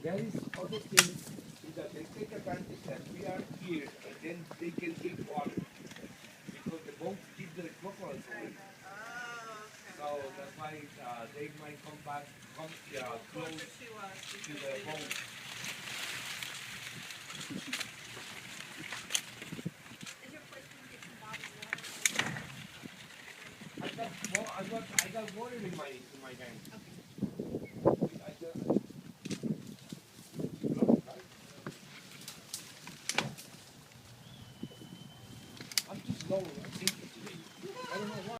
There is other thing is that they take advantage that we are here and then they can get water because the boat keep the crocodiles away. So that's why they might come back, come close to the boat. I got water in my tank. I got, I'm just low. I think today. I don't know why.